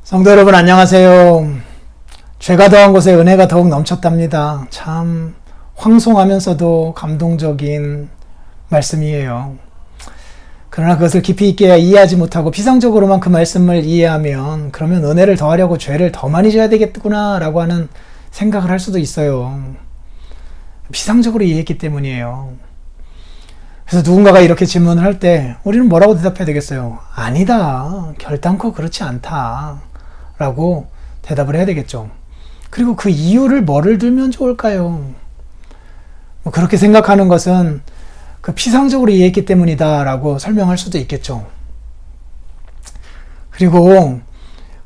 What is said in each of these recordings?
성도 여러분 안녕하세요. 죄가 더한 곳에 은혜가 더욱 넘쳤답니다. 참 황송하면서도 감동적인 말씀이에요. 그러나 그것을 깊이 있게 이해하지 못하고 피상적으로만 그 말씀을 이해하면 그러면 은혜를 더하려고 죄를 더 많이 져야 되겠구나 라고 하는 생각을 할 수도 있어요. 피상적으로 이해했기 때문이에요. 그래서 누군가가 이렇게 질문을 할 때 우리는 뭐라고 대답해야 되겠어요? 아니다. 결단코 그렇지 않다. 라고 대답을 해야 되겠죠. 그리고 그 이유를 뭐를 들면 좋을까요? 그렇게 생각하는 것은 그 피상적으로 이해했기 때문이다 라고 설명할 수도 있겠죠. 그리고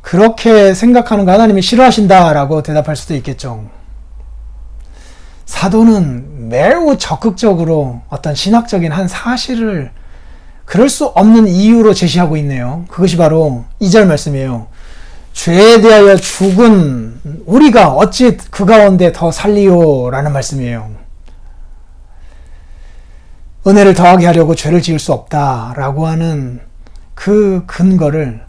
그렇게 생각하는 거 하나님이 싫어하신다 라고 대답할 수도 있겠죠. 사도는 매우 적극적으로 어떤 신학적인 한 사실을 그럴 수 없는 이유로 제시하고 있네요. 그것이 바로 2절 말씀이에요. 죄에 대하여 죽은 우리가 어찌 그 가운데 더 살리요 라는 말씀이에요. 은혜를 더하게 하려고 죄를 지을 수 없다 라고 하는 그 근거를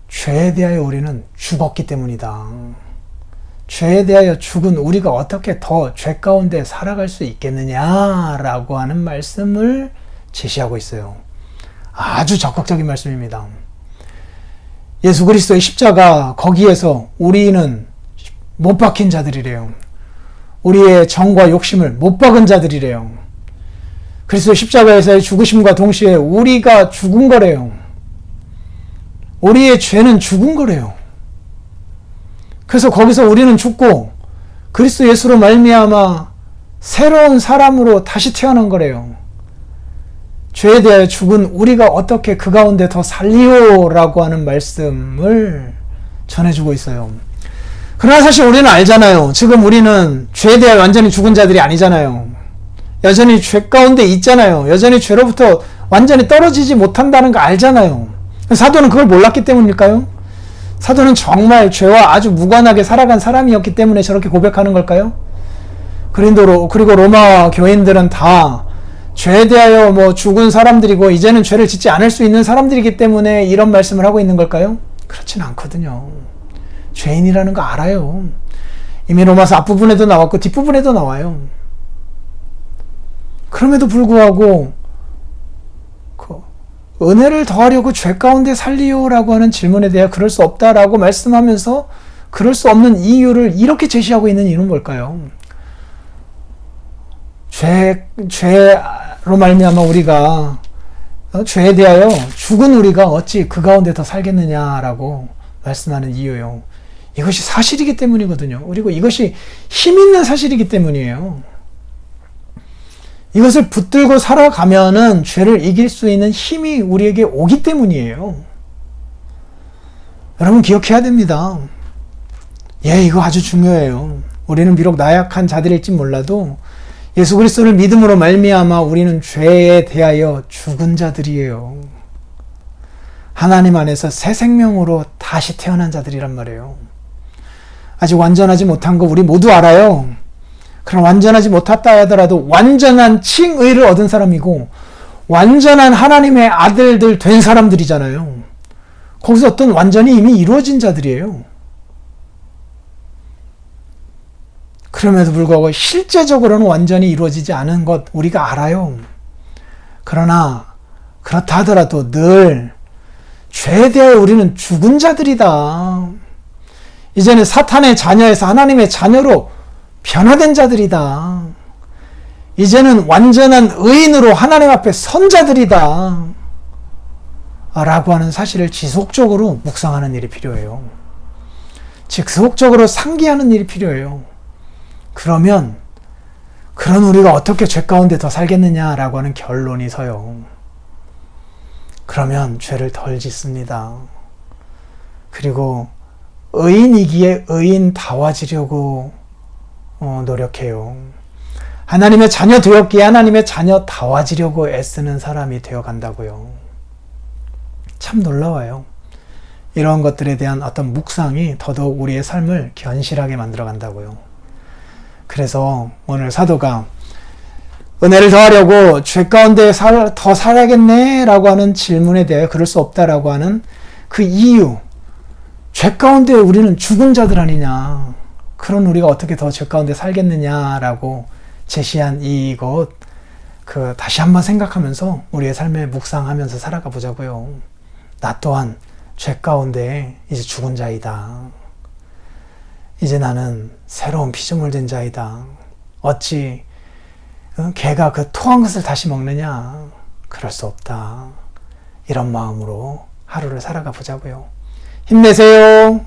죄에 대하여 우리는 죽었기 때문이다. 죄에 대하여 죽은 우리가 어떻게 더 죄 가운데 살아갈 수 있겠느냐라고 하는 말씀을 제시하고 있어요. 아주 적극적인 말씀입니다. 예수 그리스도의 십자가 거기에서 우리는 못 박힌 자들이래요. 우리의 정과 욕심을 못 박은 자들이래요. 그리스도의 십자가에서의 죽으심과 동시에 우리가 죽은 거래요. 우리의 죄는 죽은 거래요. 그래서 거기서 우리는 죽고 그리스도 예수로 말미암아 새로운 사람으로 다시 태어난 거래요. 죄에 대하여 죽은 우리가 어떻게 그 가운데 더 살리오라고 하는 말씀을 전해주고 있어요. 그러나 사실 우리는 알잖아요. 지금 우리는 죄에 대하여 완전히 죽은 자들이 아니잖아요. 여전히 죄 가운데 있잖아요. 여전히 죄로부터 완전히 떨어지지 못한다는 거 알잖아요. 사도는 그걸 몰랐기 때문일까요? 사도는 정말 죄와 아주 무관하게 살아간 사람이었기 때문에 저렇게 고백하는 걸까요? 그리고 로마 교인들은 다 죄에 대하여 죽은 사람들이고 이제는 죄를 짓지 않을 수 있는 사람들이기 때문에 이런 말씀을 하고 있는 걸까요? 그렇진 않거든요. 죄인이라는 거 알아요. 이미 로마서 앞부분에도 나왔고 뒷부분에도 나와요. 그럼에도 불구하고 은혜를 더하려고 죄 가운데 살리요라고 하는 질문에 대해 그럴 수 없다라고 말씀하면서 그럴 수 없는 이유를 이렇게 제시하고 있는 이유는 뭘까요? 죄로 말미암아 우리가 죄에 대하여 죽은 우리가 어찌 그 가운데 더 살겠느냐라고 말씀하는 이유요. 이것이 사실이기 때문이거든요. 그리고 이것이 힘 있는 사실이기 때문이에요. 이것을 붙들고 살아가면은 죄를 이길 수 있는 힘이 우리에게 오기 때문이에요. 여러분 기억해야 됩니다. 이거 아주 중요해요. 우리는 비록 나약한 자들일지 몰라도 예수 그리스도를 믿음으로 말미암아 우리는 죄에 대하여 죽은 자들이에요. 하나님 안에서 새 생명으로 다시 태어난 자들이란 말이에요. 아직 완전하지 못한 거 우리 모두 알아요. 그럼 완전하지 못했다 하더라도 완전한 칭의를 얻은 사람이고 완전한 하나님의 아들들 된 사람들이잖아요. 거기서 어떤 완전히 이미 이루어진 자들이에요. 그럼에도 불구하고 실제적으로는 완전히 이루어지지 않은 것 우리가 알아요. 그러나 그렇다 하더라도 늘 죄에 대하여 우리는 죽은 자들이다. 이제는 사탄의 자녀에서 하나님의 자녀로 변화된 자들이다. 이제는 완전한 의인으로 하나님 앞에 선 자들이다. 라고 하는 사실을 지속적으로 묵상하는 일이 필요해요. 지속적으로 상기하는 일이 필요해요. 그러면 그런 우리가 어떻게 죄 가운데 더 살겠느냐라고 하는 결론이 서요. 그러면 죄를 덜 짓습니다. 그리고 의인이기에 의인다워지려고 노력해요. 하나님의 자녀 되었기에 하나님의 자녀다워지려고 애쓰는 사람이 되어간다고요. 참 놀라워요. 이런 것들에 대한 어떤 묵상이 더더욱 우리의 삶을 견실하게 만들어간다고요. 그래서 오늘 사도가 은혜를 더하려고 죄 가운데 더 살아야겠네 라고 하는 질문에 대해 그럴 수 없다라고 하는 그 이유, 죄 가운데 우리는 죽은 자들 아니냐. 그런 우리가 어떻게 더 죄 가운데 살겠느냐라고 제시한 이것, 다시 한번 생각하면서 우리의 삶에 묵상하면서 살아가 보자고요. 나 또한 죄 가운데 이제 죽은 자이다. 이제 나는 새로운 피조물 된 자이다. 어찌 개가 그 토한 것을 다시 먹느냐? 그럴 수 없다. 이런 마음으로 하루를 살아가 보자고요. 힘내세요.